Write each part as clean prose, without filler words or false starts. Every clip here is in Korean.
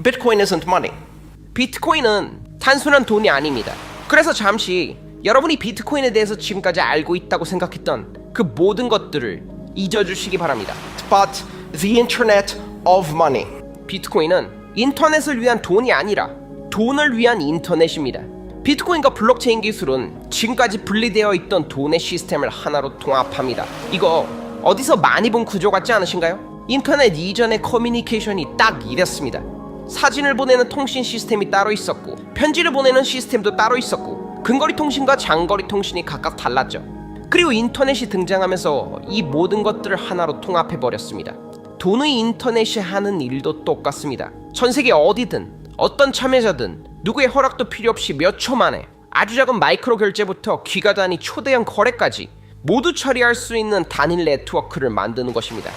Bitcoin isn't money. 비트코인은 단순한 돈이 아닙니다. 그래서 잠시 여러분이 비트코인에 대해서 지금까지 알고 있다고 생각했던 그 모든 것들을 잊어주시기 바랍니다. But the internet of money. 비트코인은 인터넷을 위한 돈이 아니라 돈을 위한 인터넷입니다. 비트코인과 블록체인 기술은 지금까지 분리되어 있던 돈의 시스템을 하나로 통합합니다. 이거 어디서 많이 본 구조 같지 않으신가요? 인터넷 이전의 커뮤니케이션이 딱 이랬습니다. 사진을 보내는 통신 시스템이 따로 있었고 편지를 보내는 시스템도 따로 있었고 근거리 통신과 장거리 통신이 각각 달랐죠. 그리고 인터넷이 등장하면서 이 모든 것들을 하나로 통합해버렸습니다. 돈의 인터넷이 하는 일도 똑같습니다. 전 세계 어디든 어떤 참여자든 누구의 허락도 필요 없이 몇 초 만에 아주 작은 마이크로 결제부터 기가 단위 초대형 거래까지 모두 처리할 수 있는 단일 네트워크를 만드는 것입니다.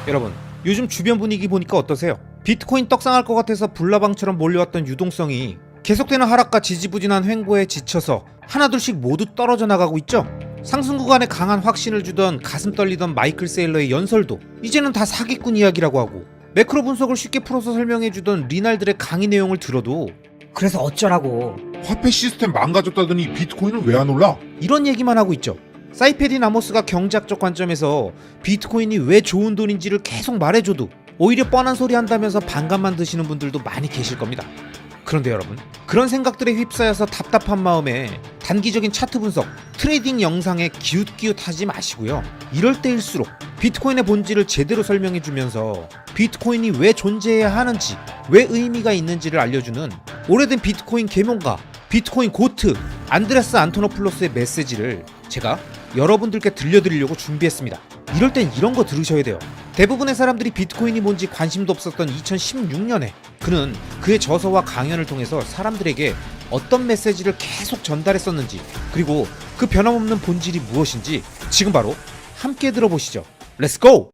여러분, 요즘 주변 분위기 보니까 어떠세요? 비트코인 떡상할 것 같아서 불나방처럼 몰려왔던 유동성이 계속되는 하락과 지지부진한 횡보에 지쳐서 하나둘씩 모두 떨어져 나가고 있죠? 상승 구간에 강한 확신을 주던 가슴 떨리던 마이클 세일러의 연설도 이제는 다 사기꾼 이야기라고 하고 매크로 분석을 쉽게 풀어서 설명해주던 리날들의 강의 내용을 들어도 그래서 어쩌라고. 화폐 시스템 망가졌다더니 비트코인은 왜 안 올라? 이런 얘기만 하고 있죠. 사이페딘 아모스가 경제학적 관점에서 비트코인이 왜 좋은 돈인지를 계속 말해줘도 오히려 뻔한 소리 한다면서 반감만 드시는 분들도 많이 계실 겁니다. 그런데 여러분, 그런 생각들에 휩싸여서 답답한 마음에 단기적인 차트 분석, 트레이딩 영상에 기웃기웃하지 마시고요. 이럴 때일수록 비트코인의 본질을 제대로 설명해주면서 비트코인이 왜 존재해야 하는지, 왜 의미가 있는지를 알려주는 오래된 비트코인 계명가, 비트코인 고트 안드레스 안토노플로스의 메시지를 제가 여러분들께 들려드리려고 준비했습니다. 이럴 땐 이런 거 들으셔야 돼요. 대부분의 사람들이 비트코인이 뭔지 관심도 없었던 2016년에 그는 그의 저서와 강연을 통해서 사람들에게 어떤 메시지를 계속 전달했었는지, 그리고 그 변함없는 본질이 무엇인지 지금 바로 함께 들어보시죠. Let's go!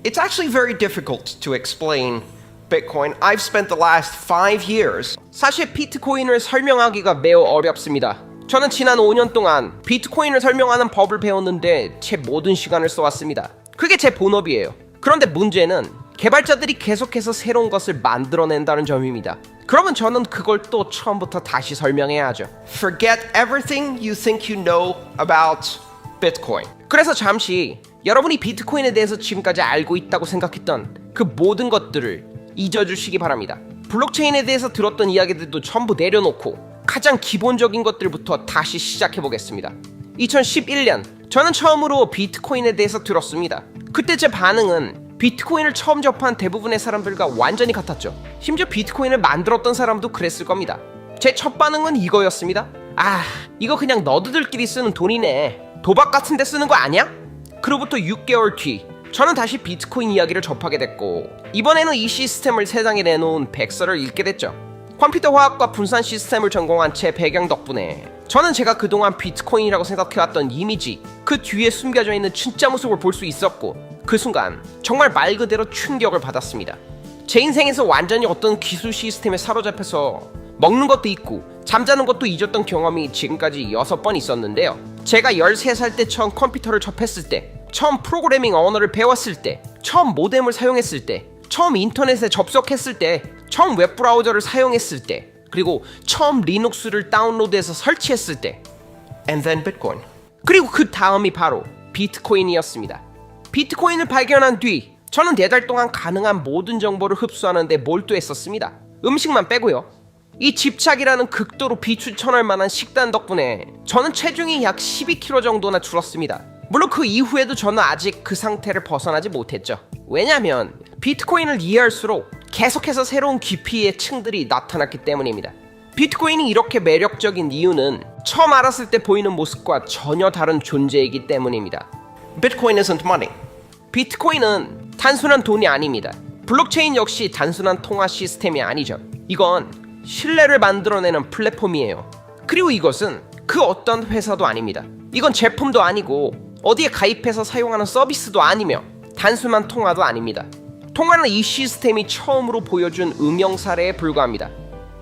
It's actually very difficult to explain Bitcoin. I've spent the last 5 years. 사실 비트코인을 설명하기가 매우 어렵습니다. 저는 지난 5년 동안 비트코인을 설명하는 법을 배웠는데 제 모든 시간을 써왔습니다. 그게 제 본업이에요. 그런데 문제는 개발자들이 계속해서 새로운 것을 만들어낸다는 점입니다. 그러면 저는 그걸 또 처음부터 다시 설명해야 하죠. Forget everything you think you know about Bitcoin. 그래서 잠시 여러분이 비트코인에 대해서 지금까지 알고 있다고 생각했던 그 모든 것들을 잊어주시기 바랍니다. 블록체인에 대해서 들었던 이야기들도 전부 내려놓고 가장 기본적인 것들부터 다시 시작해보겠습니다. 2011년 저는 처음으로 비트코인에 대해서 들었습니다. 그때 제 반응은 비트코인을 처음 접한 대부분의 사람들과 완전히 같았죠. 심지어 비트코인을 만들었던 사람도 그랬을 겁니다. 제 첫 반응은 이거였습니다. 아, 이거 그냥 너드들끼리 쓰는 돈이네. 도박 같은 데 쓰는 거 아니야? 그로부터 6개월 뒤 저는 다시 비트코인 이야기를 접하게 됐고 이번에는 이 시스템을 세상에 내놓은 백서를 읽게 됐죠. 컴퓨터 화학과 분산 시스템을 전공한 제 배경 덕분에 저는 제가 그동안 비트코인이라고 생각해왔던 이미지, 그 뒤에 숨겨져 있는 진짜 모습을 볼 수 있었고 그 순간 정말 말 그대로 충격을 받았습니다. 제 인생에서 완전히 어떤 기술 시스템에 사로잡혀서 먹는 것도 잊고 잠자는 것도 잊었던 경험이 지금까지 6번 있었는데요. 제가 13살 때 처음 컴퓨터를 접했을 때, 처음 프로그래밍 언어를 배웠을 때, 처음 모뎀을 사용했을 때, 처음 인터넷에 접속했을 때, 처음 웹브라우저를 사용했을 때, 그리고 처음 리눅스를 다운로드해서 설치했을 때, and then Bitcoin. 그리고 그 다음이 바로 비트코인이었습니다. 비트코인을 발견한 뒤 저는 4달 동안 가능한 모든 정보를 흡수하는 데 몰두했었습니다. 음식만 빼고요. 이 집착이라는 극도로 비추천할 만한 식단 덕분에 저는 체중이 약 12kg 정도나 줄었습니다. 물론 그 이후에도 저는 아직 그 상태를 벗어나지 못했죠. 왜냐면 비트코인을 이해할수록 계속해서 새로운 깊이의 층들이 나타났기 때문입니다. 비트코인이 이렇게 매력적인 이유는 처음 알았을 때 보이는 모습과 전혀 다른 존재이기 때문입니다. Bitcoin isn't money. 비트코인은 단순한 돈이 아닙니다. 블록체인 역시 단순한 통화 시스템이 아니죠. 이건 신뢰를 만들어내는 플랫폼이에요. 그리고 이것은 그 어떤 회사도 아닙니다. 이건 제품도 아니고 어디에 가입해서 사용하는 서비스도 아니며 단순한 통화도 아닙니다. 통화는 이 시스템이 처음으로 보여준 음영 사례에 불과합니다.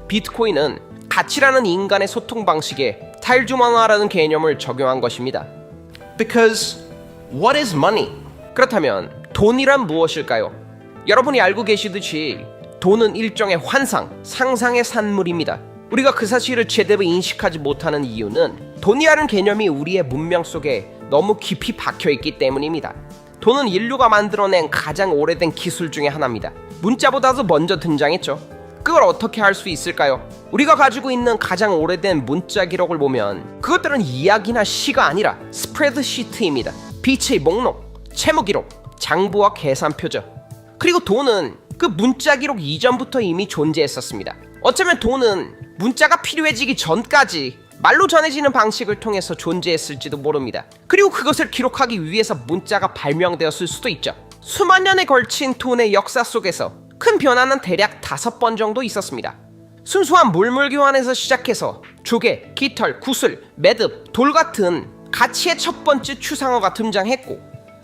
비트코인은 가치라는 인간의 소통 방식에 탈주문화라는 개념을 적용한 것입니다. Because what is money? 그렇다면 돈이란 무엇일까요? 여러분이 알고 계시듯이 돈은 일종의 환상, 상상의 산물입니다. 우리가 그 사실을 제대로 인식하지 못하는 이유는 돈이라는 개념이 우리의 문명 속에 너무 깊이 박혀있기 때문입니다. 돈은 인류가 만들어낸 가장 오래된 기술 중에 하나입니다. 문자보다도 먼저 등장했죠. 그걸 어떻게 할 수 있을까요? 우리가 가지고 있는 가장 오래된 문자 기록을 보면 그것들은 이야기나 시가 아니라 스프레드시트입니다. 빛의 목록, 채무 기록, 장부와 계산표죠. 그리고 돈은 그 문자 기록 이전부터 이미 존재했었습니다. 어쩌면 돈은 문자가 필요해지기 전까지 말로 전해지는 방식을 통해서 존재했을지도 모릅니다. 그리고 그것을 기록하기 위해서 문자가 발명되었을 수도 있죠. 수만 년에 걸친 돈의 역사 속에서 큰 변화는 대략 5번 정도 있었습니다. 순수한 물물 교환에서 시작해서 조개, 깃털, 구슬, 매듭, 돌 같은 가치의 첫 번째 추상어가 등장했고,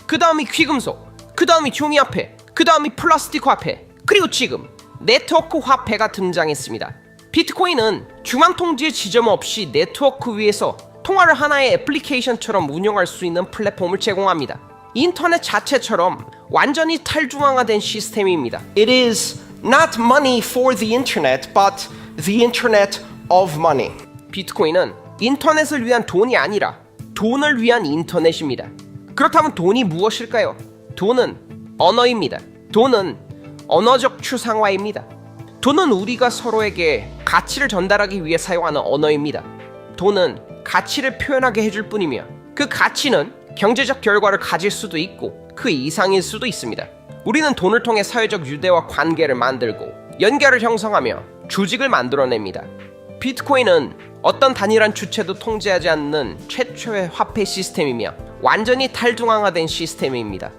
그 다음이 귀금속, 그 다음이 종이화폐, 그 다음이 플라스틱 화폐, 그리고 지금 네트워크 화폐가 등장했습니다. 비트코인은 중앙 통제 지점 없이 네트워크 위에서 통화를 하나의 애플리케이션처럼 운영할 수 있는 플랫폼을 제공합니다. 인터넷 자체처럼 완전히 탈중앙화된 시스템입니다. It is not money for the internet, but the internet of money. 비트코인은 인터넷을 위한 돈이 아니라 돈을 위한 인터넷입니다. 그렇다면 돈이 무엇일까요? 돈은 언어입니다. 돈은 언어적 추상화입니다. 돈은 우리가 서로에게 가치를 전달하기 위해 사용하는 언어입니다. 돈은 가치를 표현하게 해줄 뿐이며 그 가치는 경제적 결과를 가질 수도 있고 그 이상일 수도 있습니다. 우리는 돈을 통해 사회적 유대와 관계를 만들고 연결을 형성하며 조직을 만들어냅니다. 비트코인은 어떤 단일한 주체도 통제하지 않는 최초의 화폐 시스템이며 완전히 탈중앙화된 시스템입니다.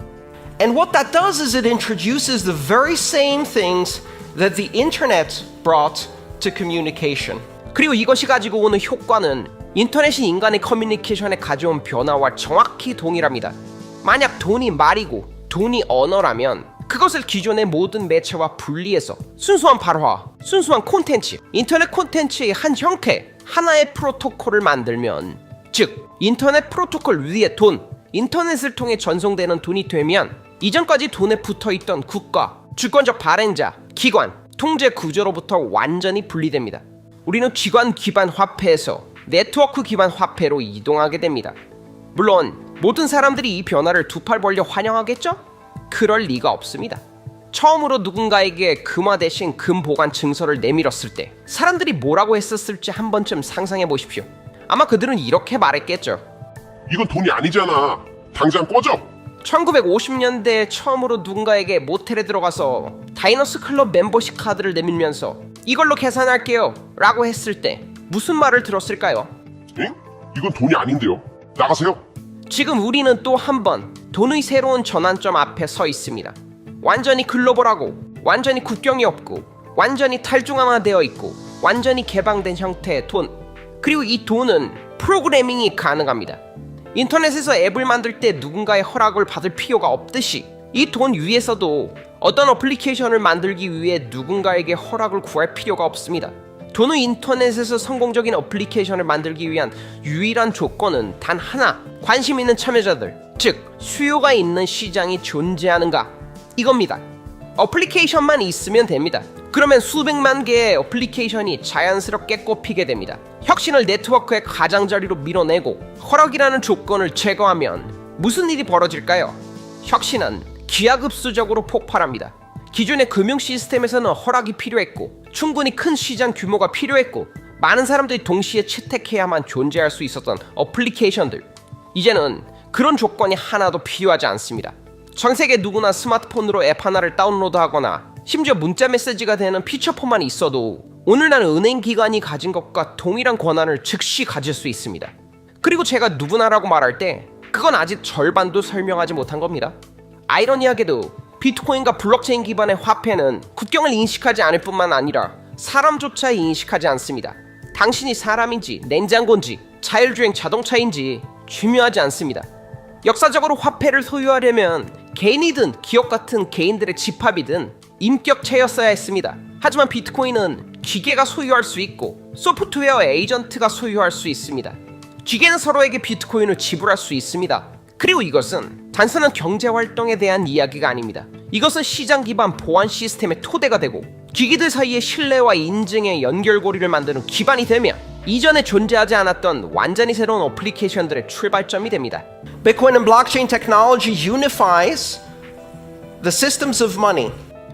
And what that does is it introduces the very same things that the internet brought to communication. 그리고 이것이 가지고 오는 효과는 인터넷이 인간의 커뮤니케이션에 가져온 변화와 정확히 동일합니다. 만약 돈이 말이고 돈이 언어라면 그것을 기존의 모든 매체와 분리해서 순수한 발화, 순수한 콘텐츠, 인터넷 콘텐츠의 한 형태, 하나의 프로토콜을 만들면, 즉 인터넷 프로토콜 위에 돈, 인터넷을 통해 전송되는 돈이 되면 이전까지 돈에 붙어있던 국가, 주권적 발행자, 기관, 통제 구조로부터 완전히 분리됩니다. 우리는 기관 기반 화폐에서 네트워크 기반 화폐로 이동하게 됩니다. 물론 모든 사람들이 이 변화를 두 팔 벌려 환영하겠죠? 그럴 리가 없습니다. 처음으로 누군가에게 금화 대신 금 보관 증서를 내밀었을 때 사람들이 뭐라고 했었을지 한 번쯤 상상해 보십시오. 아마 그들은 이렇게 말했겠죠. 이건 돈이 아니잖아. 당장 꺼져. 1950년대에 처음으로 누군가에게 모텔에 들어가서 다이너스 클럽 멤버십 카드를 내밀면서 이걸로 계산할게요 라고 했을 때 무슨 말을 들었을까요? 응? 이건 돈이 아닌데요. 나가세요. 지금 우리는 또 한 번 돈의 새로운 전환점 앞에 서 있습니다. 완전히 글로벌하고 완전히 국경이 없고 완전히 탈중앙화되어 있고 완전히 개방된 형태의 돈, 그리고 이 돈은 프로그래밍이 가능합니다. 인터넷에서 앱을 만들 때 누군가의 허락을 받을 필요가 없듯이 이 돈 위에서도 어떤 어플리케이션을 만들기 위해 누군가에게 허락을 구할 필요가 없습니다. 돈은 인터넷에서 성공적인 어플리케이션을 만들기 위한 유일한 조건은 단 하나, 관심 있는 참여자들, 즉 수요가 있는 시장이 존재하는가, 이겁니다. 어플리케이션만 있으면 됩니다. 그러면 수백만 개의 어플리케이션이 자연스럽게 꼽히게 됩니다. 혁신을 네트워크의 가장자리로 밀어내고 허락이라는 조건을 제거하면 무슨 일이 벌어질까요? 혁신은 기하급수적으로 폭발합니다. 기존의 금융 시스템에서는 허락이 필요했고 충분히 큰 시장 규모가 필요했고 많은 사람들이 동시에 채택해야만 존재할 수 있었던 어플리케이션들, 이제는 그런 조건이 하나도 필요하지 않습니다. 전 세계 누구나 스마트폰으로 앱 하나를 다운로드하거나 심지어 문자 메시지가 되는 피처폰만 있어도 오늘날 은행 기관이 가진 것과 동일한 권한을 즉시 가질 수 있습니다. 그리고 제가 누구나라고 말할 때 그건 아직 절반도 설명하지 못한 겁니다. 아이러니하게도 비트코인과 블록체인 기반의 화폐는 국경을 인식하지 않을 뿐만 아니라 사람조차 인식하지 않습니다. 당신이 사람인지 냉장고인지 자율주행 자동차인지 중요하지 않습니다. 역사적으로 화폐를 소유하려면 개인이든 기업 같은 개인들의 집합이든 인격체였어야 했습니다. 하지만 비트코인은 기계가 소유할 수 있고 소프트웨어 에이전트가 소유할 수 있습니다. 기계는 서로에게 비트코인을 지불할 수 있습니다. 그리고 이것은 단순한 경제활동에 대한 이야기가 아닙니다. 이것은 시장 기반 보안 시스템의 토대가 되고 기기들 사이의 신뢰와 인증의 연결고리를 만드는 기반이 되며 이전에 존재하지 않았던 완전히 새로운 어플리케이션들의 출발점이 됩니다. Bitcoin and blockchain technology unifies the systems of money.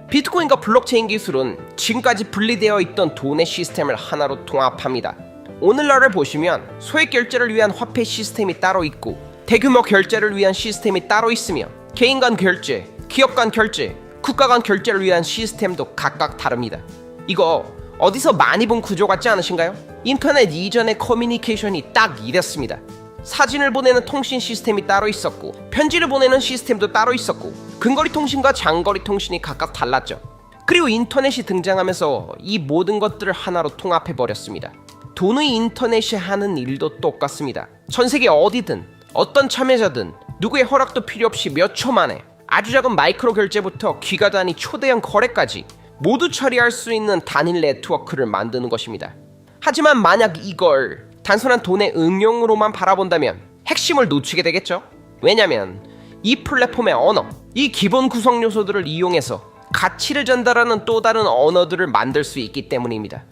비트코인과 블록체인 기술은 지금까지 분리되어 있던 돈의 시스템을 하나로 통합합니다. 오늘날을 보시면 소액 결제를 위한 화폐 시스템이 따로 있고 대규모 결제를 위한 시스템이 따로 있으며 개인 간 결제, 기업 간 결제, 국가 간 결제를 위한 시스템도 각각 다릅니다. 이거 어디서 많이 본 구조 같지 않으신가요? 인터넷 이전의 커뮤니케이션이 딱 이랬습니다. 사진을 보내는 통신 시스템이 따로 있었고 편지를 보내는 시스템도 따로 있었고 근거리 통신과 장거리 통신이 각각 달랐죠. 그리고 인터넷이 등장하면서 이 모든 것들을 하나로 통합해버렸습니다. 돈의 인터넷이 하는 일도 똑같습니다. 전 세계 어디든 어떤 참여자든 누구의 허락도 필요 없이 몇 초 만에 아주 작은 마이크로 결제부터 기가 단위 초대형 거래까지 모두 처리할 수 있는 단일 네트워크를 만드는 것입니다. 하지만 만약 이걸 단순한 돈의 응용으로만 바라본다면 핵심을 놓치게 되겠죠? 왜냐면 이 플랫폼의 언어, 이 기본 구성 요소들을 이용해서 가치를 전달하는 또 다른 언어들을 만들 수 있기 때문입니다.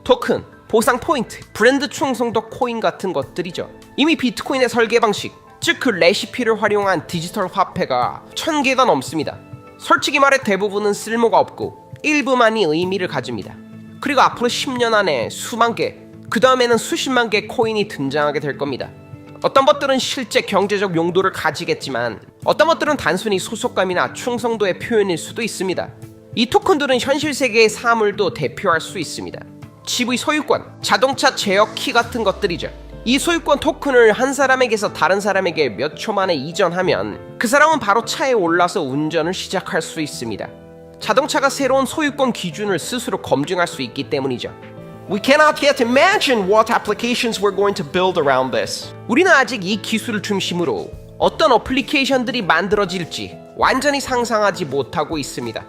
토큰, 보상 포인트, 브랜드 충성도 코인 같은 것들이죠. 이미 비트코인의 설계 방식, 즉 그 레시피를 활용한 디지털 화폐가 1000개가 넘습니다. 솔직히 말해 대부분은 쓸모가 없고 일부만이 의미를 가집니다. 그리고 앞으로 10년 안에 수만 개, 그 다음에는 수십만 개의 코인이 등장하게 될 겁니다. 어떤 것들은 실제 경제적 용도를 가지겠지만 어떤 것들은 단순히 소속감이나 충성도의 표현일 수도 있습니다. 이 토큰들은 현실 세계의 사물도 대표할 수 있습니다. 집의 소유권, 자동차 제어 키 같은 것들이죠. 이 소유권 토큰을 한 사람에게서 다른 사람에게 몇 초 만에 이전하면 그 사람은 바로 차에 올라서 운전을 시작할 수 있습니다. 자동차가 새로운 소유권 기준을 스스로 검증할 수 있기 때문이죠. We cannot yet imagine what applications we're going to build around this. 우리는 아직 이 기술을 중심으로 어떤 어플리케이션들이 만들어질지 완전히 상상하지 못하고 있습니다.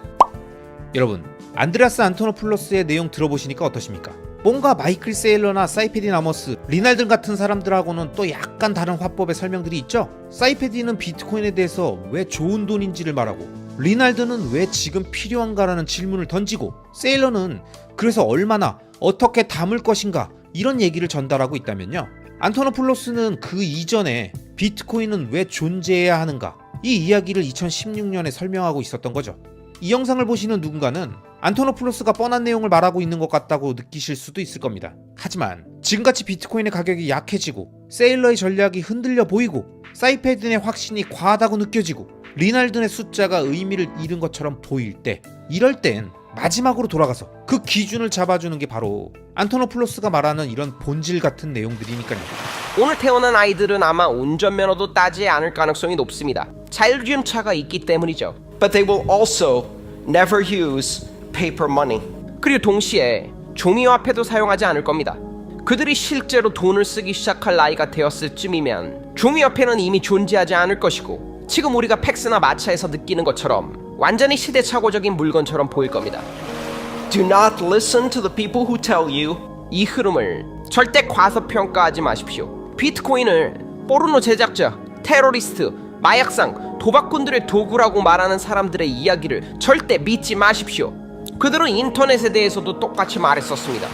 여러분, 안드레아스 안토노플로스의 내용 들어보시니까 어떠십니까? 뭔가 마이클 세일러나 사이페디 나머스, 리날든 같은 사람들하고는 또 약간 다른 화법의 설명들이 있죠? 사이페디는 비트코인에 대해서 왜 좋은 돈인지를 말하고 리날드는 왜 지금 필요한가라는 질문을 던지고 세일러는 그래서 얼마나 어떻게 담을 것인가 이런 얘기를 전달하고 있다면요, 안토노플로스는 그 이전에 비트코인은 왜 존재해야 하는가 이 이야기를 2016년에 설명하고 있었던 거죠. 이 영상을 보시는 누군가는 안토노플로스가 뻔한 내용을 말하고 있는 것 같다고 느끼실 수도 있을 겁니다. 하지만 지금같이 비트코인의 가격이 약해지고 세일러의 전략이 흔들려 보이고 사이페딘의 확신이 과하다고 느껴지고 리날든의 숫자가 의미를 잃은 것처럼 보일 때, 이럴 땐 마지막으로 돌아가서 그 기준을 잡아주는 게 바로 안토노플로스가 말하는 이런 본질 같은 내용들이니까요. 오늘 태어난 아이들은 아마 운전면허도 따지 않을 가능성이 높습니다. 자율주행차가 있기 때문이죠. But they will also never use paper money. 그리고 동시에 종이화폐도 사용하지 않을 겁니다. 그들이 실제로 돈을 쓰기 시작할 나이가 되었을 쯤이면 종이화폐는 이미 존재하지 않을 것이고 지금 우리가 팩스나 마차에서 느끼는 것처럼 완전히 시대착오적인 물건처럼 보일 겁니다. Do not listen to the people who tell you. 이 흐름을 절대 과소평가하지 마십시오. 비트코인을 포르노 제작자, 테러리스트, 마약상, 도박꾼들의 도구라고 말하는 사람들의 이야기를 절대 믿지 마십시오. 그들은 인터넷에 대해서도 똑같이 말했었습니다.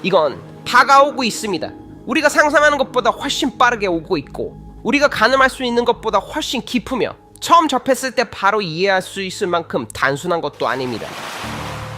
이건 다가오고 있습니다. 우리가 상상하는 것보다 훨씬 빠르게 오고 있고 우리가 가늠할 수 있는 것보다 훨씬 깊으며 처음 접했을 때 바로 이해할 수 있을 만큼 단순한 것도 아닙니다.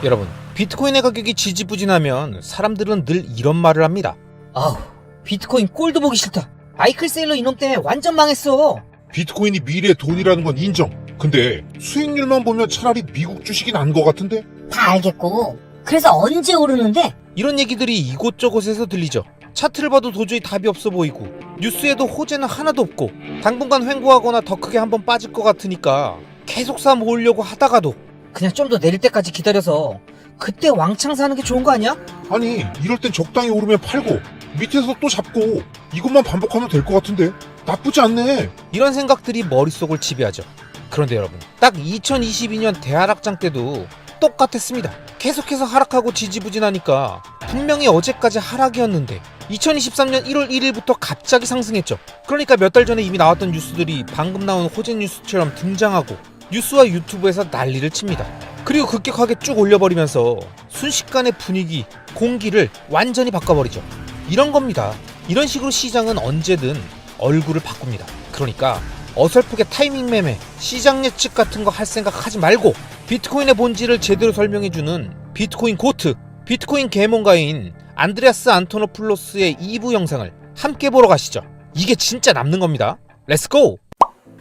여러분, 비트코인의 가격이 지지부진하면 사람들은 늘 이런 말을 합니다. 아우, 비트코인 꼴도 보기 싫다. 마이클 세일러 이놈 때문에 완전 망했어. 비트코인이 미래의 돈이라는 건 인정. 근데 수익률만 보면 차라리 미국 주식이 난 것 같은데? 다 알겠고. 그래서 언제 오르는데? 이런 얘기들이 이곳저곳에서 들리죠. 차트를 봐도 도저히 답이 없어 보이고 뉴스에도 호재는 하나도 없고 당분간 횡보하거나 더 크게 한번 빠질 것 같으니까 계속 사 모으려고 하다가도 그냥 좀 더 내릴 때까지 기다려서 그때 왕창 사는 게 좋은 거 아니야? 아니, 이럴 땐 적당히 오르면 팔고 밑에서 또 잡고 이것만 반복하면 될 것 같은데? 나쁘지 않네. 이런 생각들이 머릿속을 지배하죠. 그런데 여러분, 딱 2022년 대하락장 때도 똑같았습니다. 계속해서 하락하고 지지부진하니까 분명히 어제까지 하락이었는데 2023년 1월 1일부터 갑자기 상승했죠. 그러니까 몇 달 전에 이미 나왔던 뉴스들이 방금 나온 호재 뉴스처럼 등장하고 뉴스와 유튜브에서 난리를 칩니다. 그리고 급격하게 쭉 올려버리면서 순식간에 분위기, 공기를 완전히 바꿔버리죠. 이런 겁니다. 이런 식으로 시장은 언제든 얼굴을 바꿉니다. 그러니까 어설프게 타이밍 매매, 시장 예측 같은 거 할 생각 하지 말고 비트코인의 본질을 제대로 설명해주는 비트코인 고트, 비트코인 계몽가인 안드레아스 안토노플로스의 2부 영상을 함께 보러 가시죠. 이게 진짜 남는 겁니다. 렛츠고!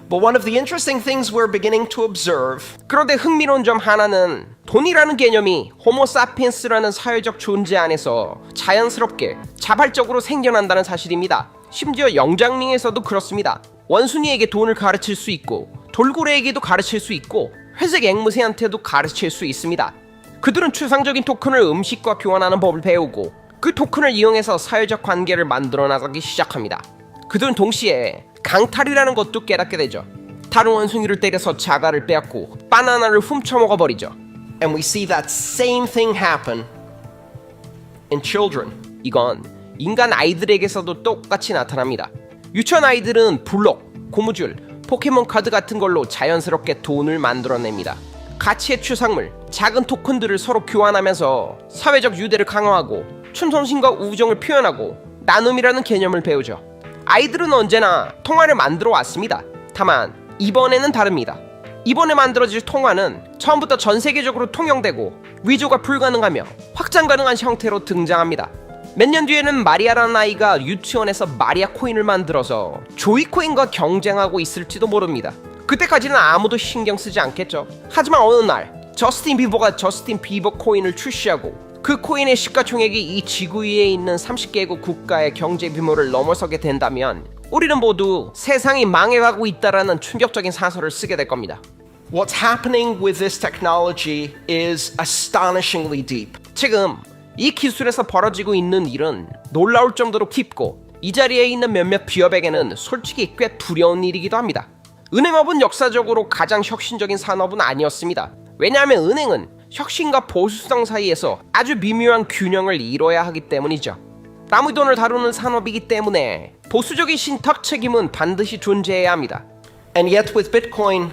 But one of the interesting things we're beginning to observe 그런데 흥미로운 점 하나는 돈이라는 개념이 호모사피엔스라는 사회적 존재 안에서 자연스럽게 자발적으로 생겨난다는 사실입니다. 심지어 영장링에서도 그렇습니다. 원숭이에게 돈을 가르칠 수 있고 돌고래에게도 가르칠 수 있고 회색 앵무새한테도 가르칠 수 있습니다. 그들은 추상적인 토큰을 음식과 교환하는 법을 배우고 그 토큰을 이용해서 사회적 관계를 만들어 나가기 시작합니다. 그들은 동시에 강탈이라는 것도 깨닫게 되죠. 다른 원숭이를 때려서 자가를 빼앗고 바나나를 훔쳐먹어버리죠. and we see that same thing happen in children. 이건 인간 아이들에게서도 똑같이 나타납니다. 유치원 아이들은 블록, 고무줄, 포켓몬 카드 같은 걸로 자연스럽게 돈을 만들어냅니다. 가치의 추상물, 작은 토큰들을 서로 교환하면서 사회적 유대를 강화하고 충성심과 우정을 표현하고 나눔이라는 개념을 배우죠. 아이들은 언제나 통화를 만들어 왔습니다. 다만 이번에는 다릅니다. 이번에 만들어질 통화는 처음부터 전 세계적으로 통용되고 위조가 불가능하며 확장 가능한 형태로 등장합니다. 몇 년 뒤에는 마리아라는 아이가 유치원에서 마리아 코인을 만들어서 조이 코인과 경쟁하고 있을지도 모릅니다. 그때까지는 아무도 신경 쓰지 않겠죠. 하지만 어느 날 저스틴 비버가 저스틴 비버 코인을 출시하고 그 코인의 시가총액이 이 지구 위에 있는 30개국 국가의 경제 규모를 넘어서게 된다면 우리는 모두 세상이 망해가고 있다라는 충격적인 사설을 쓰게 될 겁니다. What's happening with this technology is astonishingly deep. 지금 이 기술에서 벌어지고 있는 일은 놀라울 정도로 깊고 이 자리에 있는 몇몇 기업에게는 솔직히 꽤 두려운 일이기도 합니다. 은행업은 역사적으로 가장 혁신적인 산업은 아니었습니다. 왜냐하면 은행은 혁신과 보수성 사이에서 아주 미묘한 균형을 이뤄야 하기 때문이죠. 남의 돈을 다루는 산업이기 때문에 보수적인 신탁 책임은 반드시 존재해야 합니다. And yet with Bitcoin,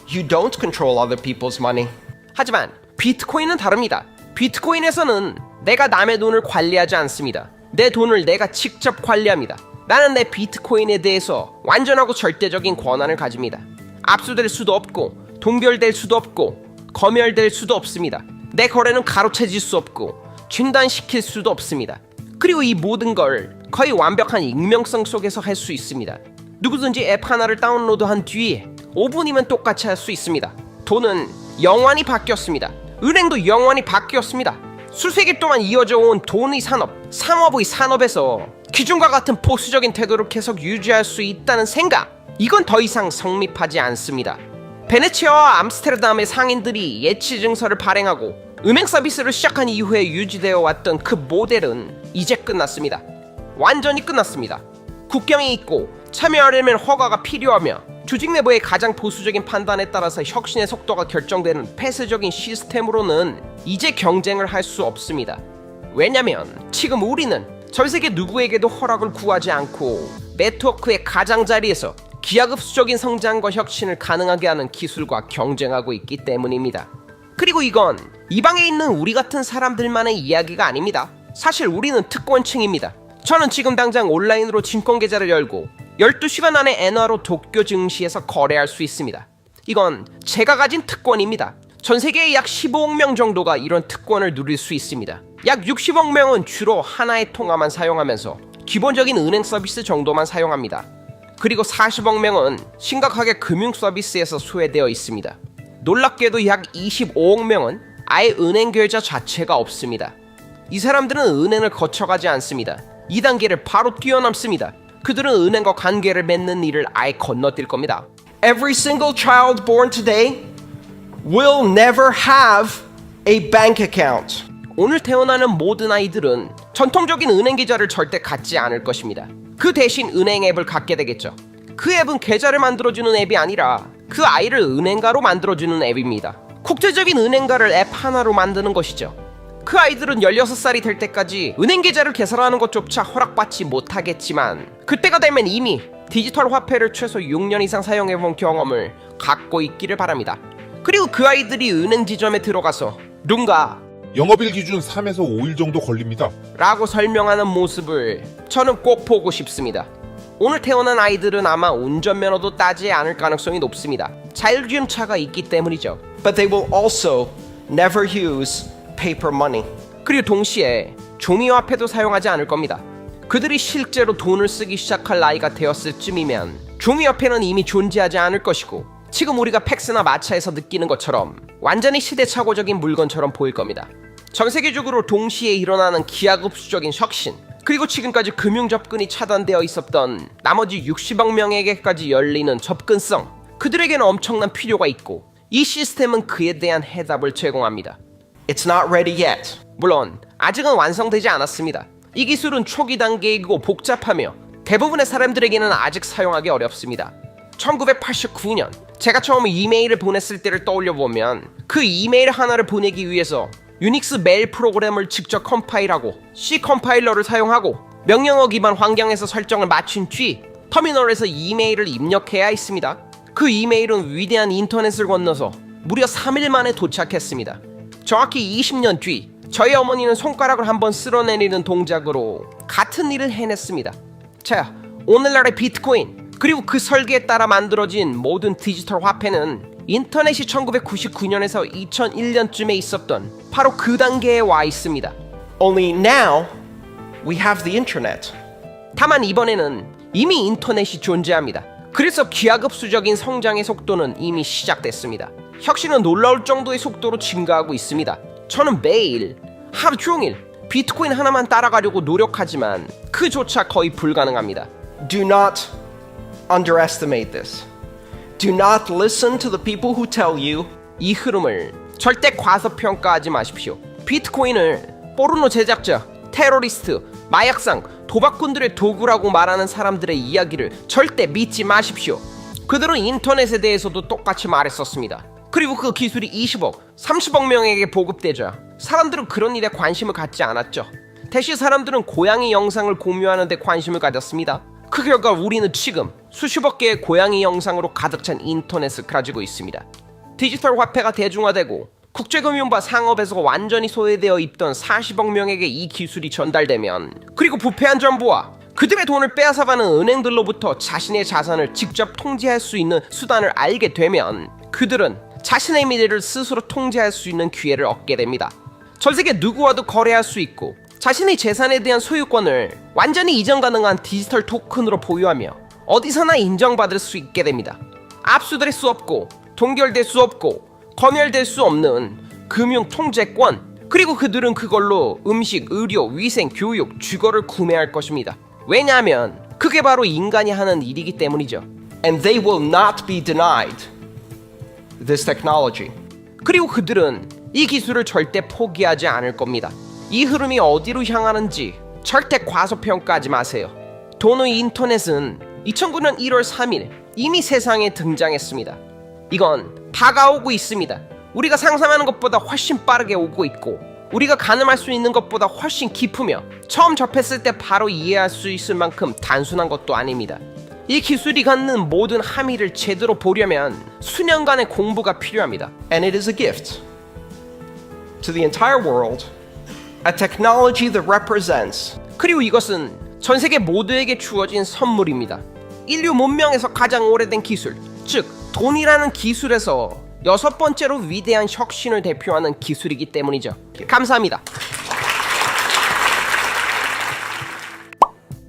you don't control other people's money. 하지만 비트코인은 다릅니다. 비트코인에서는 내가 남의 돈을 관리하지 않습니다. 내 돈을 내가 직접 관리합니다. 나는 내 비트코인에 대해서 완전하고 절대적인 권한을 가집니다. 압수될 수도 없고 동결될 수도 없고 검열될 수도 없습니다. 내 거래는 가로채질 수 없고 중단시킬 수도 없습니다. 그리고 이 모든 걸 거의 완벽한 익명성 속에서 할 수 있습니다. 누구든지 앱 하나를 다운로드한 뒤에 5분이면 똑같이 할 수 있습니다. 돈은 영원히 바뀌었습니다. 은행도 영원히 바뀌었습니다. 수세기 동안 이어져 온 돈의 산업, 상업의 산업에서 기존과 같은 보수적인 태도를 계속 유지할 수 있다는 생각, 이건 더 이상 성립하지 않습니다. 베네치아와 암스테르담의 상인들이 예치 증서를 발행하고 은행 서비스를 시작한 이후에 유지되어 왔던 그 모델은 이제 끝났습니다. 완전히 끝났습니다. 국경이 있고 참여하려면 허가가 필요하며 조직 내부의 가장 보수적인 판단에 따라서 혁신의 속도가 결정되는 폐쇄적인 시스템으로는 이제 경쟁을 할 수 없습니다. 왜냐면 지금 우리는 전 세계 누구에게도 허락을 구하지 않고 네트워크의 가장자리에서 기하급수적인 성장과 혁신을 가능하게 하는 기술과 경쟁하고 있기 때문입니다. 그리고 이건 이 방에 있는 우리 같은 사람들만의 이야기가 아닙니다. 사실 우리는 특권층입니다. 저는 지금 당장 온라인으로 증권 계좌를 열고 12시간 안에 엔화로 도쿄 증시에서 거래할 수 있습니다. 이건 제가 가진 특권입니다. 전 세계의 약 15억 명 정도가 이런 특권을 누릴 수 있습니다. 약 60억 명은 주로 하나의 통화만 사용하면서 기본적인 은행 서비스 정도만 사용합니다. 그리고 40억 명은 심각하게 금융 서비스에서 소외되어 있습니다. 놀랍게도 약 25억 명은 아예 은행 계좌 자체가 없습니다. 이 사람들은 은행을 거쳐가지 않습니다. 2단계를 바로 뛰어넘습니다. 그들은 은행과 관계를 맺는 일을 아예 건너뛸 겁니다. Every single child born today will never have a bank account. 오늘 태어나는 모든 아이들은 전통적인 은행 계좌를 절대 갖지 않을 것입니다. 그 대신 은행 앱을 갖게 되겠죠. 그 앱은 계좌를 만들어주는 앱이 아니라 그 아이를 은행가로 만들어주는 앱입니다. 국제적인 은행가를 앱 하나로 만드는 것이죠. 그 아이들은 16살이 될 때까지 은행 계좌를 개설하는 것조차 허락받지 못하겠지만 그때가 되면 이미 디지털 화폐를 최소 6년 이상 사용해본 경험을 갖고 있기를 바랍니다. 그리고 그 아이들이 은행 지점에 들어가서 누군가 영업일 기준 3에서 5일 정도 걸립니다. 라고 설명하는 모습을 저는 꼭 보고 싶습니다. 오늘 태어난 아이들은 아마 운전면허도 따지 않을 가능성이 높습니다. 자율주행차가 있기 때문이죠. But they will also never use paper money. 그리고 동시에 종이화폐도 사용하지 않을 겁니다. 그들이 실제로 돈을 쓰기 시작할 나이가 되었을 쯤이면 종이화폐는 이미 존재하지 않을 것이고 지금 우리가 팩스나 마차에서 느끼는 것처럼 완전히 시대착오적인 물건처럼 보일 겁니다. 전 세계적으로 동시에 일어나는 기하급수적인 혁신, 그리고 지금까지 금융 접근이 차단되어 있었던 나머지 60억 명에게까지 열리는 접근성, 그들에게는 엄청난 필요가 있고 이 시스템은 그에 대한 해답을 제공합니다. It's not ready yet. 물론 아직은 완성되지 않았습니다. 이 기술은 초기 단계이고 복잡하며 대부분의 사람들에게는 아직 사용하기 어렵습니다. 1989년 제가 처음 이메일을 보냈을 때를 떠올려보면 그 이메일 하나를 보내기 위해서 유닉스 메일 프로그램을 직접 컴파일하고 C 컴파일러를 사용하고 명령어 기반 환경에서 설정을 마친 뒤 터미널에서 이메일을 입력해야 했습니다. 그 이메일은 위대한 인터넷을 건너서 무려 3일 만에 도착했습니다. 정확히 20년 뒤 저희 어머니는 손가락을 한번 쓸어내리는 동작으로 같은 일을 해냈습니다. 자, 오늘날의 비트코인 그리고 그 설계에 따라 만들어진 모든 디지털 화폐는 인터넷이 1999년에서 2001년쯤에 있었던 바로 그 단계에 와 있습니다. Only now we have the internet. 다만 이번에는 이미 인터넷이 존재합니다. 그래서 기하급수적인 성장의 속도는 이미 시작됐습니다. 혁신은 놀라울 정도의 속도로 증가하고 있습니다. 저는 매일 하루 종일 비트코인 하나만 따라가려고 노력하지만 그조차 거의 불가능합니다. Do not underestimate this. Do not listen to the people who tell you 이 흐름을 절대 과소평가하지 마십시오. 비트코인을 포르노 제작자, 테러리스트, 마약상, 도박꾼들의 도구라고 말하는 사람들의 이야기를 절대 믿지 마십시오. 그들은 인터넷에 대해서도 똑같이 말했었습니다. 그리고 그 기술이 20억, 30억 명에게 보급되자 사람들은 그런 일에 관심을 갖지 않았죠. 대신 사람들은 고양이 영상을 공유하는 데 관심을 가졌습니다. 그 결과 우리는 지금 수십억 개의 고양이 영상으로 가득 찬 인터넷을 가지고 있습니다. 디지털 화폐가 대중화되고 국제금융과 상업에서 완전히 소외되어 있던 40억 명에게 이 기술이 전달되면, 그리고 부패한 정보와 그들의 돈을 빼앗아가는 은행들로부터 자신의 자산을 직접 통제할 수 있는 수단을 알게 되면 그들은 자신의 미래를 스스로 통제할 수 있는 기회를 얻게 됩니다. 전 세계 누구와도 거래할 수 있고 자신의 재산에 대한 소유권을 완전히 이전 가능한 디지털 토큰으로 보유하며 어디서나 인정받을 수 있게 됩니다. 압수될 수 없고 동결될 수 없고 검열될 수 없는 금융 통제권, 그리고 그들은 그걸로 음식, 의료, 위생, 교육, 주거를 구매할 것입니다. 왜냐하면 그게 바로 인간이 하는 일이기 때문이죠. and they will not be denied this technology. 그리고 그들은 이 기술을 절대 포기하지 않을 겁니다. 이 흐름이 어디로 향하는지 절대 과소평가하지 마세요. 돈의 인터넷은 2009년 1월 3일 이미 세상에 등장했습니다. 이건 다가오고 있습니다. 우리가 상상하는 것보다 훨씬 빠르게 오고 있고 우리가 가늠할 수 있는 것보다 훨씬 깊으며 처음 접했을 때 바로 이해할 수 있을 만큼 단순한 것도 아닙니다. 이 기술이 갖는 모든 함의를 제대로 보려면 수년간의 공부가 필요합니다. And it is a gift to the entire world, a technology that represents 그리고 이것은 전 세계 모두에게 주어진 선물입니다. 인류 문명에서 가장 오래된 기술, 즉 돈이라는 기술에서 6번째로 위대한 혁신을 대표하는 기술이기 때문이죠. 감사합니다.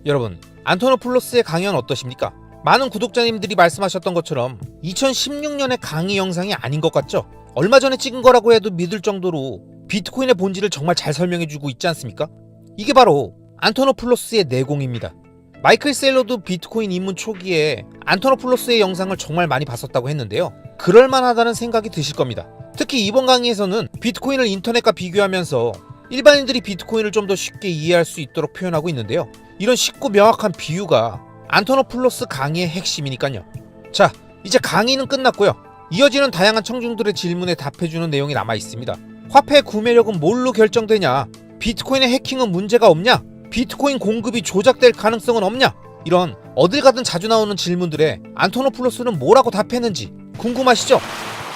여러분, 안토노플로스의 강연 어떠십니까? 많은 구독자님들이 말씀하셨던 것처럼 2016년의 강의 영상이 아닌 것 같죠? 얼마 전에 찍은 거라고 해도 믿을 정도로 비트코인의 본질을 정말 잘 설명해주고 있지 않습니까? 이게 바로 안토노플로스의 내공입니다. 마이클 셀러도 비트코인 입문 초기에 안토노플로스의 영상을 정말 많이 봤었다고 했는데요. 그럴만하다는 생각이 드실 겁니다. 특히 이번 강의에서는 비트코인을 인터넷과 비교하면서 일반인들이 비트코인을 좀 더 쉽게 이해할 수 있도록 표현하고 있는데요. 이런 쉽고 명확한 비유가 안토노플로스 강의의 핵심이니까요. 자, 이제 강의는 끝났고요. 이어지는 다양한 청중들의 질문에 답해주는 내용이 남아있습니다. 화폐의 구매력은 뭘로 결정되냐? 비트코인의 해킹은 문제가 없냐? 비트코인 공급이 조작될 가능성은 없냐? 이런 어딜 가든 자주 나오는 질문들에 안토노플로스는 뭐라고 답했는지 궁금하시죠?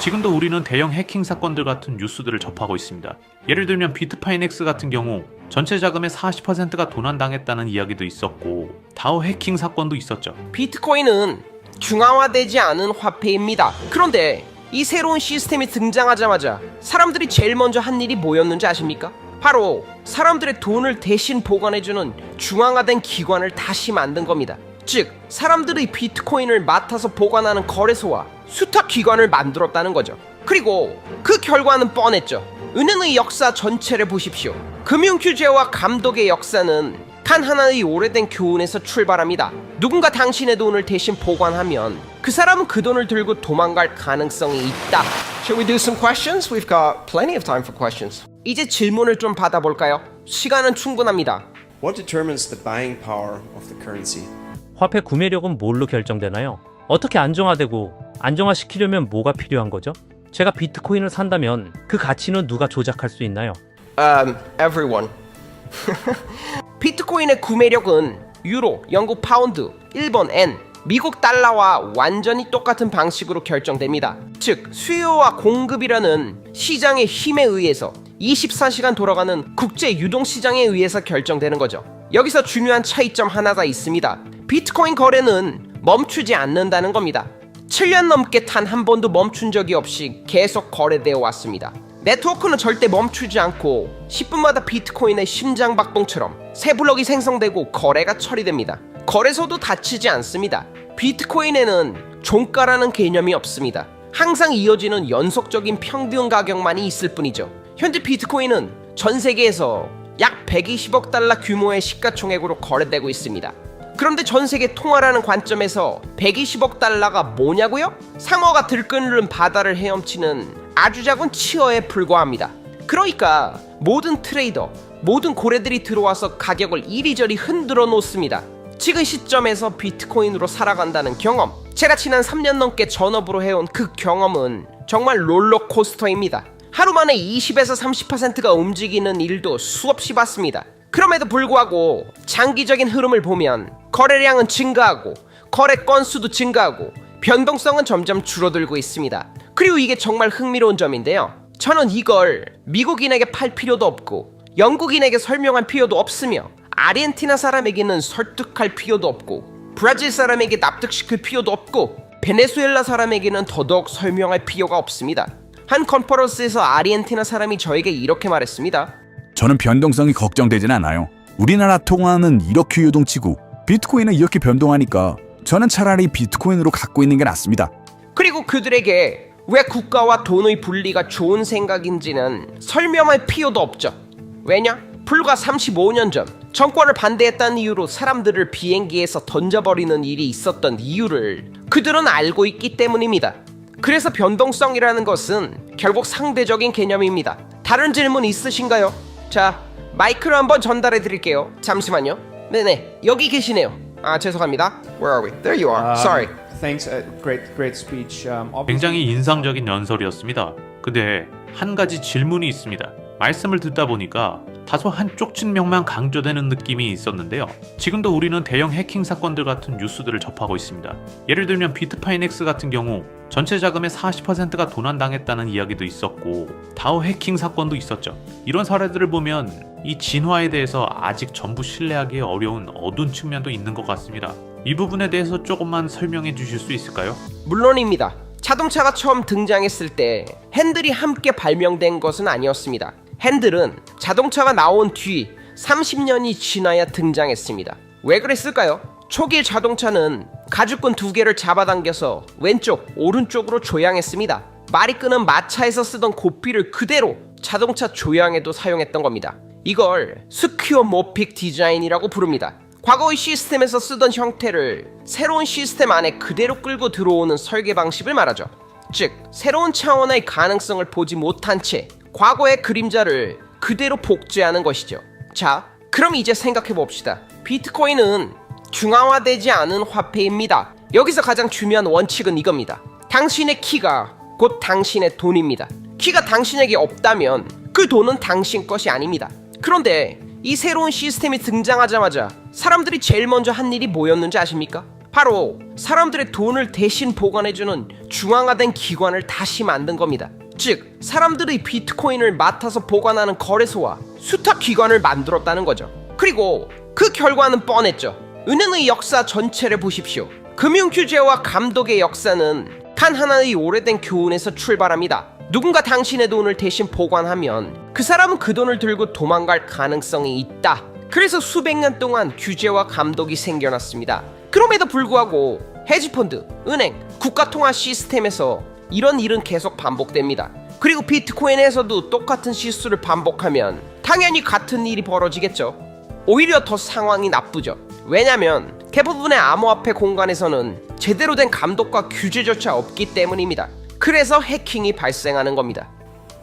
지금도 우리는 대형 해킹 사건들 같은 뉴스들을 접하고 있습니다. 예를 들면 비트파이넥스 같은 경우 전체 자금의 40%가 도난당했다는 이야기도 있었고 다오 해킹 사건도 있었죠. 비트코인은 중앙화되지 않은 화폐입니다. 그런데 이 새로운 시스템이 등장하자마자 사람들이 제일 먼저 한 일이 뭐였는지 아십니까? 바로 사람들의 돈을 대신 보관해주는 중앙화된 기관을 다시 만든 겁니다. 즉, 사람들의 비트코인을 맡아서 보관하는 거래소와 수탁 기관을 만들었다는 거죠. 그리고 그 결과는 뻔했죠. 은행의 역사 전체를 보십시오. 금융규제와 감독의 역사는 단 하나의 오래된 교훈에서 출발합니다. 누군가 당신의 돈을 대신 보관하면 그 사람은 그 돈을 들고 도망갈 가능성이 있다. Shall we do some questions? We've got plenty of time for questions. 이제 질문을 좀 받아볼까요? 시간은 충분합니다. What determines the buying power of the currency? 화폐 구매력은 뭘로 결정되나요? 어떻게 안정화되고 안정화시키려면 뭐가 필요한 거죠? 제가 비트코인을 산다면 그 가치는 누가 조작할 수 있나요? Everyone. 비트코인의 구매력은 유로, 영국 파운드, 일본 엔, 미국 달러와 완전히 똑같은 방식으로 결정됩니다. 즉, 수요와 공급이라는 시장의 힘에 의해서 24시간 돌아가는 국제 유동시장에 의해서 결정되는 거죠. 여기서 중요한 차이점 하나가 있습니다. 비트코인 거래는 멈추지 않는다는 겁니다. 7년 넘게 단 한 번도 멈춘 적이 없이 계속 거래되어 왔습니다. 네트워크는 절대 멈추지 않고 10분마다 비트코인의 심장박동처럼 새 블럭이 생성되고 거래가 처리됩니다. 거래소도 닫히지 않습니다. 비트코인에는 종가라는 개념이 없습니다. 항상 이어지는 연속적인 평균 가격만이 있을 뿐이죠. 현재 비트코인은 전 세계에서 약 120억 달러 규모의 시가총액으로 거래되고 있습니다. 그런데 전 세계 통화라는 관점에서 120억 달러가 뭐냐고요? 상어가 들끓는 바다를 헤엄치는 아주 작은 치어에 불과합니다. 그러니까 모든 트레이더, 모든 고래들이 들어와서 가격을 이리저리 흔들어 놓습니다. 지금 시점에서 비트코인으로 살아간다는 경험, 제가 지난 3년 넘게 전업으로 해온 그 경험은 정말 롤러코스터입니다. 하루 만에 20에서 30%가 움직이는 일도 수없이 봤습니다. 그럼에도 불구하고 장기적인 흐름을 보면 거래량은 증가하고 거래 건수도 증가하고 변동성은 점점 줄어들고 있습니다. 그리고 이게 정말 흥미로운 점인데요. 저는 이걸 미국인에게 팔 필요도 없고 영국인에게 설명할 필요도 없으며 아르헨티나 사람에게는 설득할 필요도 없고 브라질 사람에게 납득시킬 필요도 없고 베네수엘라 사람에게는 더더욱 설명할 필요가 없습니다. 한 컨퍼런스에서 아르헨티나 사람이 저에게 이렇게 말했습니다. 저는 변동성이 걱정되진 않아요. 우리나라 통화는 이렇게 요동치고 비트코인은 이렇게 변동하니까 저는 차라리 비트코인으로 갖고 있는 게 낫습니다. 그리고 그들에게 왜 국가와 돈의 분리가 좋은 생각인지는 설명할 필요도 없죠. 왜냐? 불과 35년 전 정권을 반대했다는 이유로 사람들을 비행기에서 던져버리는 일이 있었던 이유를 그들은 알고 있기 때문입니다. 그래서 변동성이라는 것은 결국 상대적인 개념입니다. 다른 질문 있으신가요? 자, 마이크를 한번 전달해 드릴게요. 잠시만요. 네네, 여기 계시네요. 아, 죄송합니다. Where are we? There you are. Sorry. Thanks. Great speech. 굉장히 인상적인 연설이었습니다. 근데 한 가지 질문이 있습니다. 말씀을 듣다 보니까 다소 한쪽 측면만 강조되는 느낌이 있었는데요. 지금도 우리는 대형 해킹 사건들 같은 뉴스들을 접하고 있습니다. 예를 들면 비트파이넥스 같은 경우 전체 자금의 40%가 도난당했다는 이야기도 있었고 다오 해킹 사건도 있었죠. 이런 사례들을 보면 이 진화에 대해서 아직 전부 신뢰하기 어려운 어두운 측면도 있는 것 같습니다. 이 부분에 대해서 조금만 설명해 주실 수 있을까요? 물론입니다. 자동차가 처음 등장했을 때 핸들이 함께 발명된 것은 아니었습니다. 핸들은 자동차가 나온 뒤 30년이 지나야 등장했습니다. 왜 그랬을까요? 초기 자동차는 가죽끈 2개를 잡아당겨서 왼쪽, 오른쪽으로 조향했습니다. 말이 끄는 마차에서 쓰던 고삐를 그대로 자동차 조향에도 사용했던 겁니다. 이걸 스퀘어모픽 디자인이라고 부릅니다. 과거의 시스템에서 쓰던 형태를 새로운 시스템 안에 그대로 끌고 들어오는 설계 방식을 말하죠. 즉, 새로운 차원의 가능성을 보지 못한 채 과거의 그림자를 그대로 복제하는 것이죠. 자, 그럼 이제 생각해 봅시다. 비트코인은 중앙화되지 않은 화폐입니다. 여기서 가장 중요한 원칙은 이겁니다. 당신의 키가 곧 당신의 돈입니다. 키가 당신에게 없다면 그 돈은 당신 것이 아닙니다. 그런데 이 새로운 시스템이 등장하자마자 사람들이 제일 먼저 한 일이 뭐였는지 아십니까? 바로 사람들의 돈을 대신 보관해주는 중앙화된 기관을 다시 만든 겁니다. 즉, 사람들의 비트코인을 맡아서 보관하는 거래소와 수탁 기관을 만들었다는 거죠. 그리고 그 결과는 뻔했죠. 은행의 역사 전체를 보십시오. 금융 규제와 감독의 역사는 단 하나의 오래된 교훈에서 출발합니다. 누군가 당신의 돈을 대신 보관하면 그 사람은 그 돈을 들고 도망갈 가능성이 있다. 그래서 수백 년 동안 규제와 감독이 생겨났습니다. 그럼에도 불구하고 헤지펀드, 은행, 국가통화 시스템에서 이런 일은 계속 반복됩니다. 그리고 비트코인에서도 똑같은 실수를 반복하면 당연히 같은 일이 벌어지겠죠. 오히려 더 상황이 나쁘죠. 왜냐면 대부분의 암호화폐 공간에서는 제대로 된 감독과 규제조차 없기 때문입니다. 그래서 해킹이 발생하는 겁니다.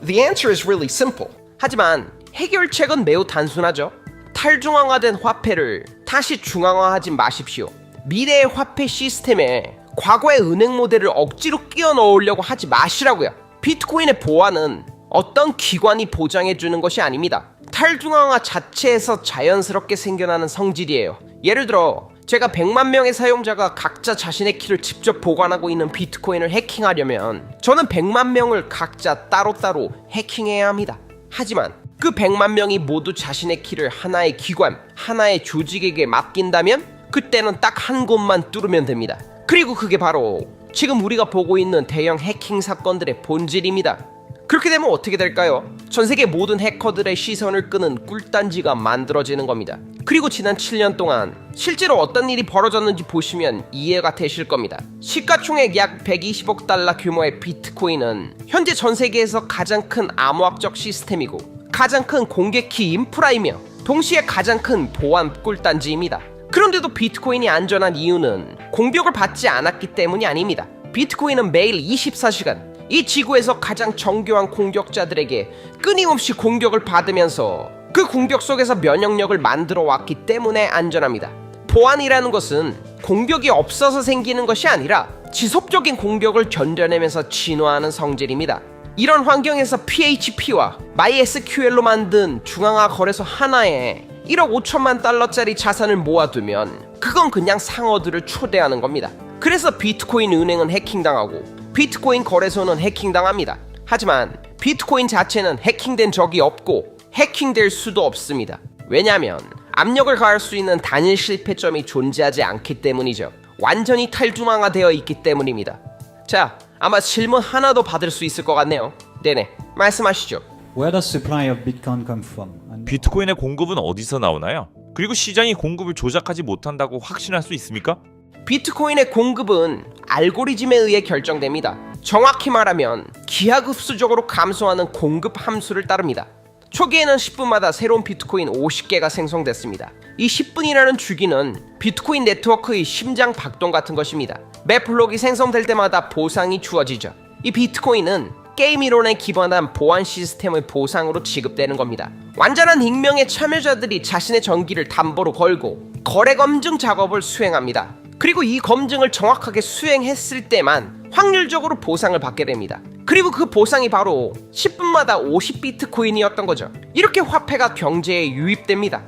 The answer is really simple. 하지만 해결책은 매우 단순하죠. 탈중앙화된 화폐를 다시 중앙화하지 마십시오. 미래의 화폐 시스템에 과거의 은행 모델을 억지로 끼워 넣으려고 하지 마시라고요. 비트코인의 보안은 어떤 기관이 보장해주는 것이 아닙니다. 탈중앙화 자체에서 자연스럽게 생겨나는 성질이에요. 예를 들어 제가 100만 명의 사용자가 각자 자신의 키를 직접 보관하고 있는 비트코인을 해킹하려면 저는 100만 명을 각자 따로따로 해킹해야 합니다. 하지만 그 100만 명이 모두 자신의 키를 하나의 기관, 하나의 조직에게 맡긴다면 그때는 딱 한 곳만 뚫으면 됩니다. 그리고 그게 바로 지금 우리가 보고 있는 대형 해킹 사건들의 본질입니다. 그렇게 되면 어떻게 될까요? 전 세계 모든 해커들의 시선을 끄는 꿀단지가 만들어지는 겁니다. 그리고 지난 7년 동안 실제로 어떤 일이 벌어졌는지 보시면 이해가 되실 겁니다. 시가총액 약 120억 달러 규모의 비트코인은 현재 전 세계에서 가장 큰 암호학적 시스템이고 가장 큰 공개키 인프라이며 동시에 가장 큰 보안 꿀단지입니다. 그런데도 비트코인이 안전한 이유는 공격을 받지 않았기 때문이 아닙니다. 비트코인은 매일 24시간 이 지구에서 가장 정교한 공격자들에게 끊임없이 공격을 받으면서 그 공격 속에서 면역력을 만들어 왔기 때문에 안전합니다. 보안이라는 것은 공격이 없어서 생기는 것이 아니라 지속적인 공격을 견뎌내면서 진화하는 성질입니다. 이런 환경에서 PHP와 MySQL로 만든 중앙화 거래소 하나에 1억 5천만 달러짜리 자산을 모아두면 그건 그냥 상어들을 초대하는 겁니다. 그래서 비트코인 은행은 해킹당하고 비트코인 거래소는 해킹당합니다. 하지만 비트코인 자체는 해킹된 적이 없고 해킹될 수도 없습니다. 왜냐하면 압력을 가할 수 있는 단일 실패점이 존재하지 않기 때문이죠. 완전히 탈중앙화되어 있기 때문입니다. 자, 아마 질문 하나 더 받을 수 있을 것 같네요. 네네, 말씀하시죠. Where does supply of Bitcoin come from? 비트코인의 공급은 어디서 나오나요? 그리고 시장이 공급을 조작하지 못한다고 확신할 수 있습니까? 비트코인의 공급은 알고리즘에 의해 결정됩니다. 정확히 말하면 기하급수적으로 감소하는 공급 함수를 따릅니다. 초기에는 10분마다 새로운 비트코인 50개가 생성됐습니다. 이 10분이라는 주기는 비트코인 네트워크의 심장 박동 같은 것입니다. 매 블록이 생성될 때마다 보상이 주어지죠. 이 비트코인은 게임 이론에 기반한 보안 시스템의 보상으로 지급되는 겁니다. 완전한 익명의 참여자들이 자신의 전기를 담보로 걸고 거래 검증 작업을 수행합니다. 그리고 이 검증을 정확하게 수행했을 때만 확률적으로 보상을 받게 됩니다. 그리고 그 보상이 바로 10분마다 50비트코인이었던 거죠. 이렇게 화폐가 경제에 유입됩니다.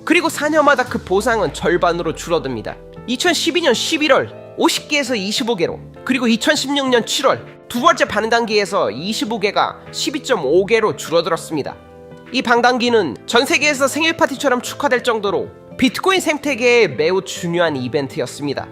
그리고 4년마다 그 보상은 절반으로 줄어듭니다. 2012년 11월 50개에서 25개로, 그리고 2016년 7월 두 번째 반단기에서 25개가 12.5개로 줄어들었습니다. 이 반단기는 전 세계에서 생일 파티처럼 축하될 정도로 비트코인 생태계의 매우 중요한 이벤트였습니다.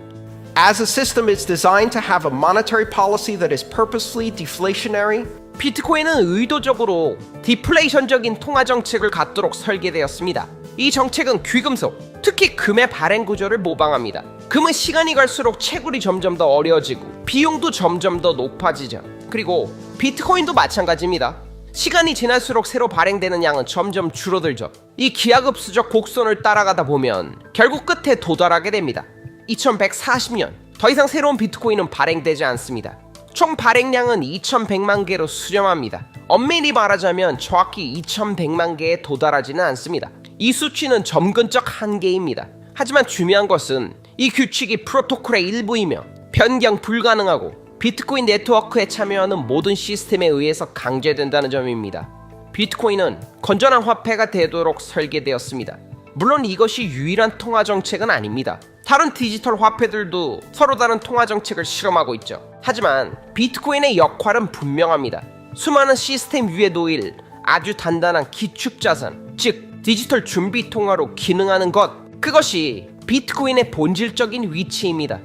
As a system, it's designed to have a monetary policy that is purposely deflationary. 비트코인은 의도적으로 디플레이션적인 통화 정책을 갖도록 설계되었습니다. 이 정책은 귀금속, 특히 금의 발행 구조를 모방합니다. 금은 시간이 갈수록 채굴이 점점 더 어려워지고 비용도 점점 더 높아지죠. 그리고 비트코인도 마찬가지입니다. 시간이 지날수록 새로 발행되는 양은 점점 줄어들죠. 이 기하급수적 곡선을 따라가다 보면 결국 끝에 도달하게 됩니다. 2140년 더 이상 새로운 비트코인은 발행되지 않습니다. 총 발행량은 2100만 개로 수렴합니다. 엄밀히 말하자면 정확히 2100만 개에 도달하지는 않습니다. 이 수치는 점근적 한계입니다. 하지만 중요한 것은 이 규칙이 프로토콜의 일부이며 변경 불가능하고 비트코인 네트워크에 참여하는 모든 시스템에 의해서 강제된다는 점입니다. 비트코인은 건전한 화폐가 되도록 설계되었습니다. 물론 이것이 유일한 통화 정책은 아닙니다. 다른 디지털 화폐들도 서로 다른 통화 정책을 실험하고 있죠. 하지만 비트코인의 역할은 분명합니다. 수많은 시스템 위에 놓일 아주 단단한 기축자산, 즉 디지털 준비 통화로 기능하는 것, 그것이 비트코인의 본질적인 위치입니다.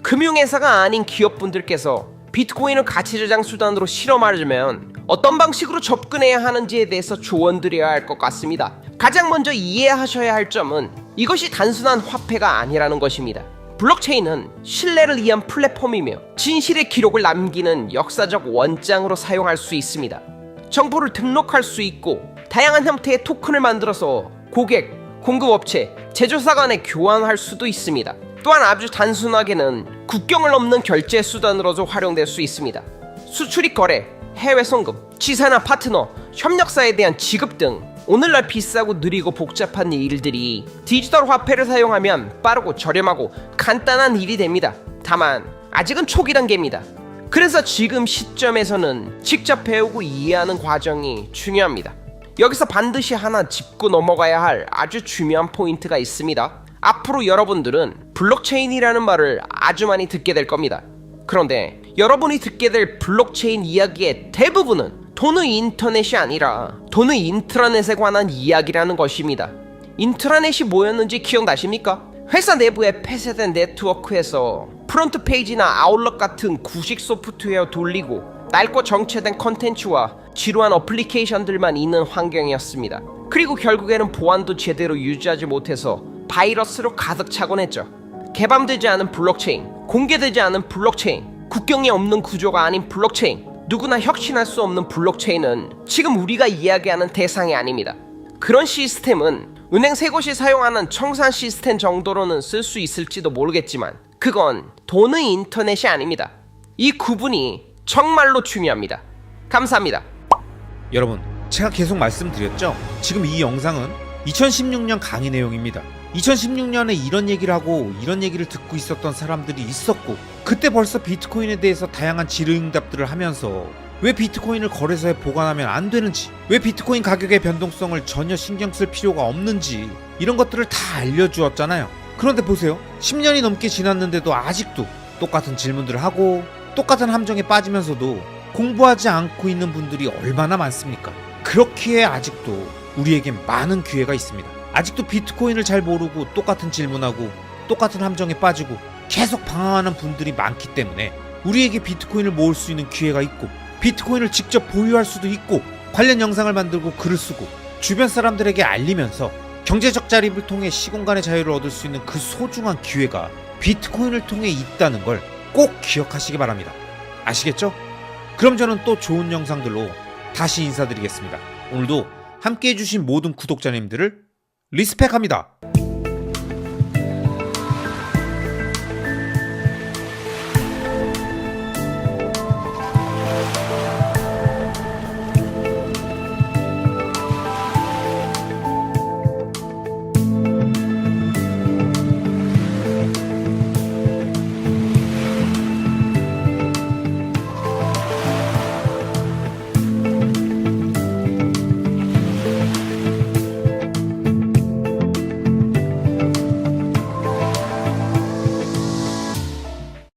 금융회사가 아닌 기업분들께서 비트코인을 가치저장 수단으로 실험하려면 어떤 방식으로 접근해야 하는지에 대해서 조언드려야 할 것 같습니다. 가장 먼저 이해하셔야 할 점은 이것이 단순한 화폐가 아니라는 것입니다. 블록체인은 신뢰를 위한 플랫폼이며 진실의 기록을 남기는 역사적 원장으로 사용할 수 있습니다. 정보를 등록할 수 있고 다양한 형태의 토큰을 만들어서 고객, 공급업체, 제조사 간에 교환할 수도 있습니다. 또한 아주 단순하게는 국경을 넘는 결제 수단으로도 활용될 수 있습니다. 수출입 거래, 해외 송금, 지사나 파트너, 협력사에 대한 지급 등 오늘날 비싸고 느리고 복잡한 일들이 디지털 화폐를 사용하면 빠르고 저렴하고 간단한 일이 됩니다. 다만 아직은 초기 단계입니다. 그래서 지금 시점에서는 직접 배우고 이해하는 과정이 중요합니다. 여기서 반드시 하나 짚고 넘어가야 할 아주 중요한 포인트가 있습니다. 앞으로 여러분들은 블록체인이라는 말을 아주 많이 듣게 될 겁니다. 그런데 여러분이 듣게 될 블록체인 이야기의 대부분은 돈의 인터넷이 아니라 돈의 인트라넷에 관한 이야기라는 것입니다. 인트라넷이 뭐였는지 기억나십니까? 회사 내부의 폐쇄된 네트워크에서 프론트 페이지나 아웃룩 같은 구식 소프트웨어 돌리고 낡고 정체된 컨텐츠와 지루한 어플리케이션들만 있는 환경이었습니다. 그리고 결국에는 보안도 제대로 유지하지 못해서 바이러스로 가득 차곤 했죠. 개방되지 않은 블록체인, 공개되지 않은 블록체인, 국경이 없는 구조가 아닌 블록체인, 누구나 혁신할 수 없는 블록체인은 지금 우리가 이야기하는 대상이 아닙니다. 그런 시스템은 은행 세 곳이 사용하는 청산 시스템 정도로는 쓸 수 있을지도 모르겠지만 그건 돈의 인터넷이 아닙니다. 이 구분이 정말로 중요합니다. 감사합니다. 여러분, 제가 계속 말씀드렸죠? 지금 이 영상은 2016년 강의 내용입니다. 2016년에 이런 얘기를 하고 이런 얘기를 듣고 있었던 사람들이 있었고, 그때 벌써 비트코인에 대해서 다양한 질의응답들을 하면서 왜 비트코인을 거래소에 보관하면 안 되는지, 왜 비트코인 가격의 변동성을 전혀 신경 쓸 필요가 없는지, 이런 것들을 다 알려주었잖아요. 그런데 보세요, 10년이 넘게 지났는데도 아직도 똑같은 질문들을 하고 똑같은 함정에 빠지면서도 공부하지 않고 있는 분들이 얼마나 많습니까? 그렇기에 아직도 우리에겐 많은 기회가 있습니다. 아직도 비트코인을 잘 모르고 똑같은 질문하고 똑같은 함정에 빠지고 계속 방황하는 분들이 많기 때문에 우리에게 비트코인을 모을 수 있는 기회가 있고, 비트코인을 직접 보유할 수도 있고, 관련 영상을 만들고 글을 쓰고 주변 사람들에게 알리면서 경제적 자립을 통해 시공간의 자유를 얻을 수 있는 그 소중한 기회가 비트코인을 통해 있다는 걸 꼭 기억하시기 바랍니다. 아시겠죠? 그럼 저는 또 좋은 영상들로 다시 인사드리겠습니다. 오늘도 함께 해주신 모든 구독자님들을 리스펙합니다.